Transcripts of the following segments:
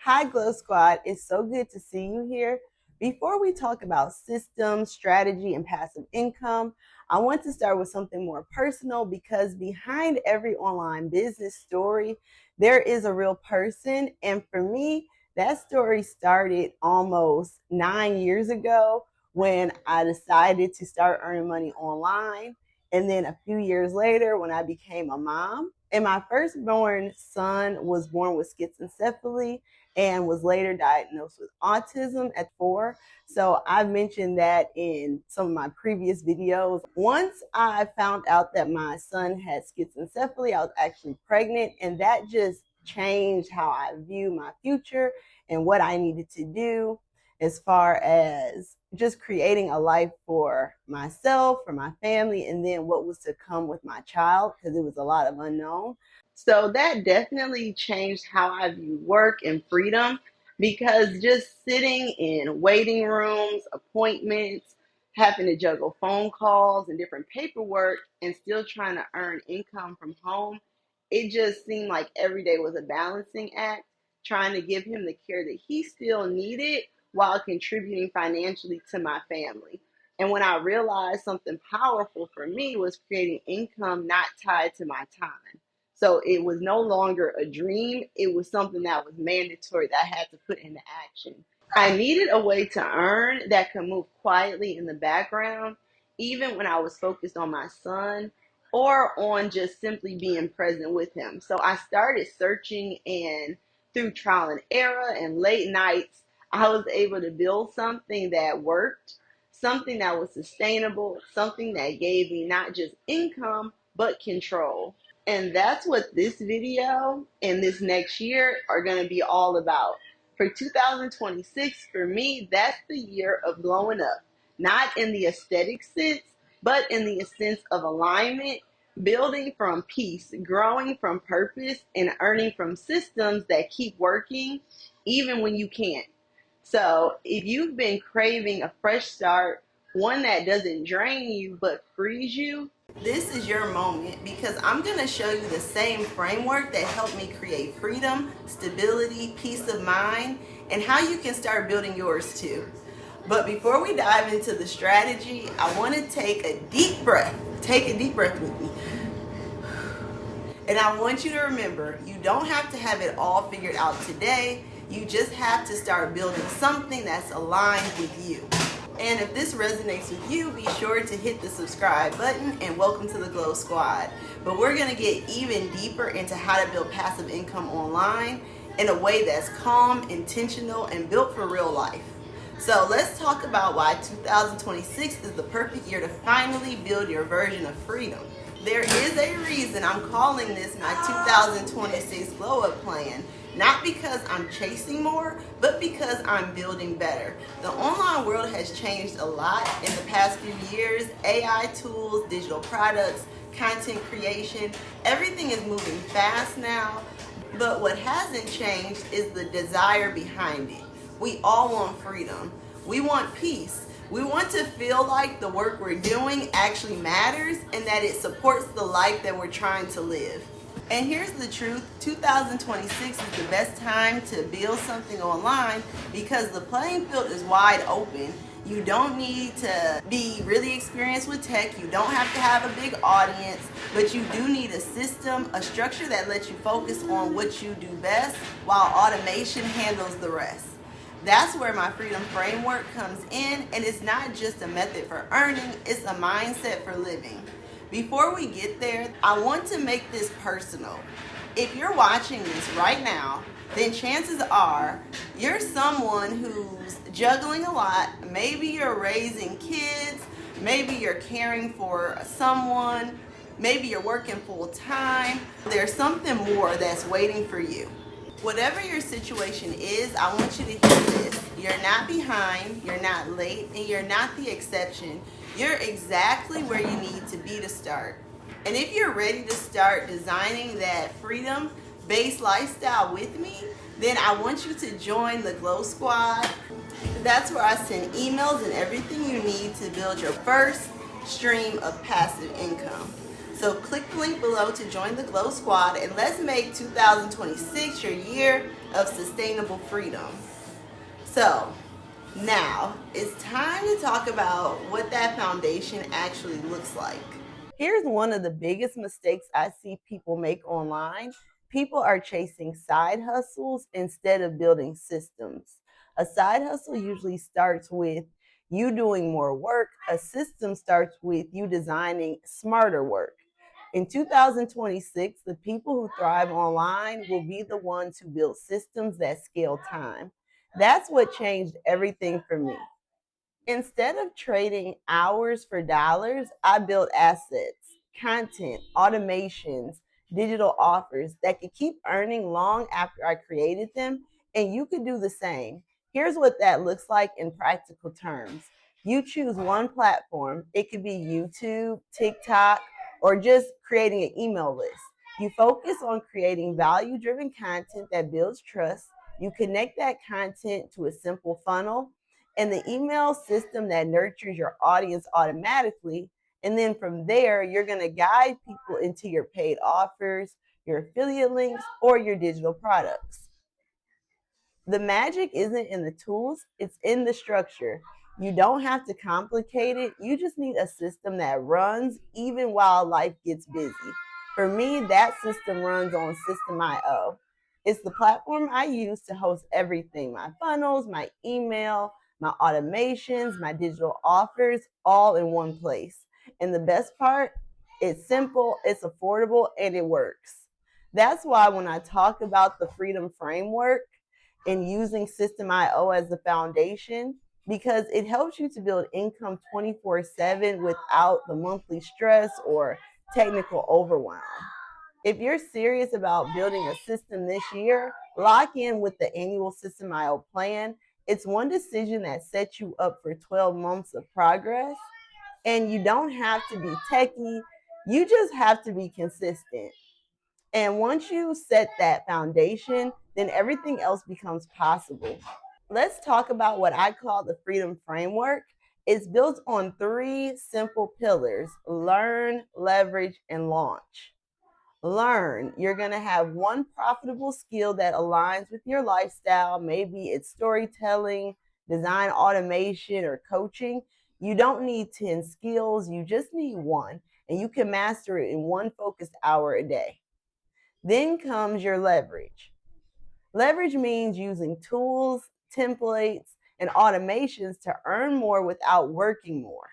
Hi, Glow Squad. It's so good to see you here. Before we talk about systems, strategy, and passive income, I want to start with something more personal because behind every online business story, there is a real person. And for me, that story started almost 9 years ago when I decided to start earning money online. And then a few years later, when I became a mom, and my firstborn son was born with schizencephaly and was later diagnosed with autism at 4. So I've mentioned that in some of my previous videos. Once I found out that my son had schizencephaly, I was actually pregnant, and that just changed how I view my future and what I needed to do as far as just creating a life for myself, for my family, and then what was to come with my child because it was a lot of unknown. So that definitely changed how I view work and freedom because just sitting in waiting rooms, appointments, having to juggle phone calls and different paperwork and still trying to earn income from home, it just seemed like every day was a balancing act, trying to give him the care that he still needed while contributing financially to my family. And when I realized something powerful for me was creating income not tied to my time. So it was no longer a dream. It was something that was mandatory that I had to put into action. I needed a way to earn that could move quietly in the background, even when I was focused on my son or on just simply being present with him. So I started searching, and through trial and error and late nights, I was able to build something that worked, something that was sustainable, something that gave me not just income, but control. And that's what this video and this next year are going to be all about. For 2026, for me, that's the year of glowing up. Not in the aesthetic sense, but in the sense of alignment, building from peace, growing from purpose, and earning from systems that keep working even when you can't. So if you've been craving a fresh start, one that doesn't drain you but frees you, this is your moment because I'm going to show you the same framework that helped me create freedom, stability, peace of mind, and how you can start building yours too. But before we dive into the strategy, I want to take a deep breath. Take a deep breath with me. And I want you to remember, you don't have to have it all figured out today. You just have to start building something that's aligned with you. And if this resonates with you, be sure to hit the subscribe button and welcome to the Glow Squad. But we're going to get even deeper into how to build passive income online in a way that's calm, intentional, and built for real life. So let's talk about why 2026 is the perfect year to finally build your version of freedom. There is a reason I'm calling this my 2026 Glow Up Plan. Not because I'm chasing more, but because I'm building better. The online world has changed a lot in the past few years. AI tools, digital products, content creation, everything is moving fast now. But what hasn't changed is the desire behind it. We all want freedom. We want peace. We want to feel like the work we're doing actually matters and that it supports the life that we're trying to live. And here's the truth, 2026 is the best time to build something online because the playing field is wide open. You don't need to be really experienced with tech. You don't have to have a big audience, but you do need a system, a structure that lets you focus on what you do best while automation handles the rest. That's where my freedom framework comes in, and it's not just a method for earning, it's a mindset for living. Before we get there, I want to make this personal. If you're watching this right now, then chances are you're someone who's juggling a lot. Maybe you're raising kids, maybe you're caring for someone, maybe you're working full time. There's something more that's waiting for you. Whatever your situation is, I want you to hear this. You're not behind, you're not late, and you're not the exception. You're exactly where you need to be to start. And if you're ready to start designing that freedom-based lifestyle with me, then I want you to join the Glow Squad. That's where I send emails and everything you need to build your first stream of passive income. So click the link below to join the Glow Squad and let's make 2026 your year of sustainable freedom. So now it's time to talk about what that foundation actually looks like. Here's one of the biggest mistakes I see people make online. People are chasing side hustles instead of building systems. A side hustle usually starts with you doing more work. A system starts with you designing smarter work. In 2026, the people who thrive online will be the ones who build systems that scale time. That's what changed everything for me. Instead of trading hours for dollars, I built assets, content, automations, digital offers that could keep earning long after I created them, and you could do the same. Here's what that looks like in practical terms. You choose one platform. It could be YouTube, TikTok, or just creating an email list. You focus on creating value-driven content that builds trust. You connect that content to a simple funnel and the email system that nurtures your audience automatically. And then from there, you're going to guide people into your paid offers, your affiliate links, or your digital products. The magic isn't in the tools, it's in the structure. You don't have to complicate it. You just need a system that runs even while life gets busy. For me, that system runs on System.io. It's the platform I use to host everything: my funnels, my email, my automations, my digital offers, all in one place. And the best part, it's simple, it's affordable, and it works. That's why when I talk about the Freedom Framework, and using System.io as the foundation, because it helps you to build income 24/7 without the monthly stress or technical overwhelm. If you're serious about building a system this year, lock in with the annual System.io plan. It's one decision that sets you up for 12 months of progress. And you don't have to be techie, you just have to be consistent. And once you set that foundation, then everything else becomes possible. Let's talk about what I call the Freedom Framework. It's built on three simple pillars: learn, leverage, and launch. Learn. You're going to have one profitable skill that aligns with your lifestyle. Maybe it's storytelling, design automation, or coaching. You don't need 10 skills, you just need one, and you can master it in one focused hour a day. Then comes your leverage. Leverage means using tools, templates, and automations to earn more without working more.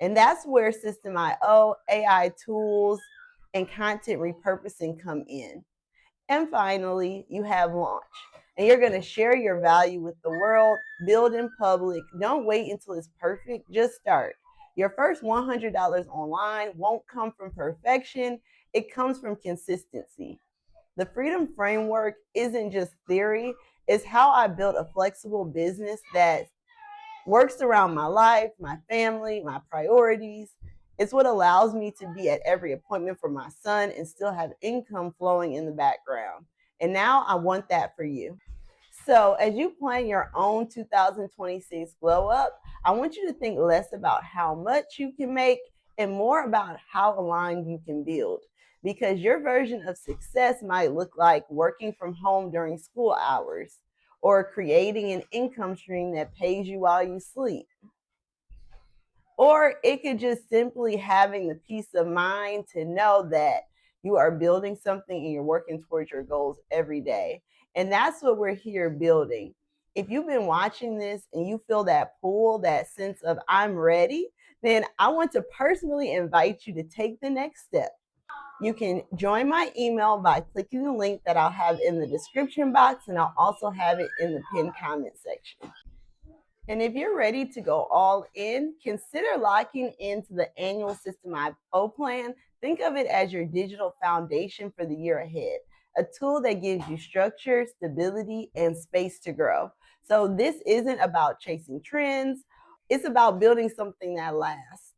And that's where System.io, AI tools, and content repurposing come in. And finally, you have launch. And you're going to share your value with the world, build in public. Don't wait until it's perfect, just start. Your first $100 online won't come from perfection, it comes from consistency. The Freedom Framework isn't just theory, it's how I built a flexible business that works around my life, my family, my priorities. It's what allows me to be at every appointment for my son and still have income flowing in the background. And now I want that for you. So, as you plan your own 2026 glow up, I want you to think less about how much you can make and more about how aligned you can build. Because your version of success might look like working from home during school hours or creating an income stream that pays you while you sleep. Or it could just simply having the peace of mind to know that you are building something and you're working towards your goals every day. And that's what we're here building. If you've been watching this and you feel that pull, that sense of I'm ready, then I want to personally invite you to take the next step. You can join my email by clicking the link that I'll have in the description box, and I'll also have it in the pinned comment section. And if you're ready to go all in, consider locking into the annual System.io plan. Think of it as your digital foundation for the year ahead, a tool that gives you structure, stability, and space to grow. So this isn't about chasing trends, it's about building something that lasts.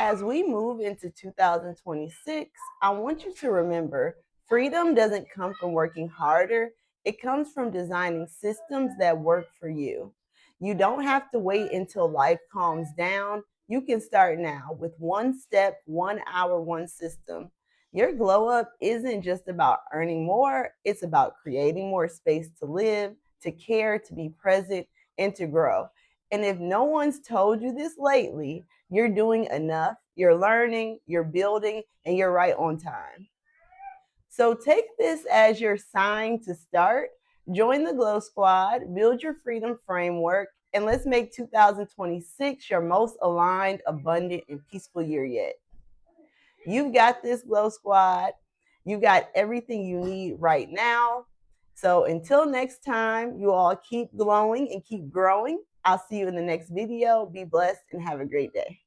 As we move into 2026, I want you to remember freedom doesn't come from working harder, it comes from designing systems that work for you. You don't have to wait until life calms down. You can start now with one step, 1 hour, one system. Your glow up isn't just about earning more, it's about creating more space to live, to care, to be present, and to grow. And if no one's told you this lately, you're doing enough, you're learning, you're building, and you're right on time. So take this as your sign to start. Join the Glow Squad, build your freedom framework, and let's make 2026 your most aligned, abundant, and peaceful year yet. You've got this, Glow Squad. You got everything you need right now. So until next time, you all keep glowing and keep growing. I'll see you in the next video. Be blessed and have a great day.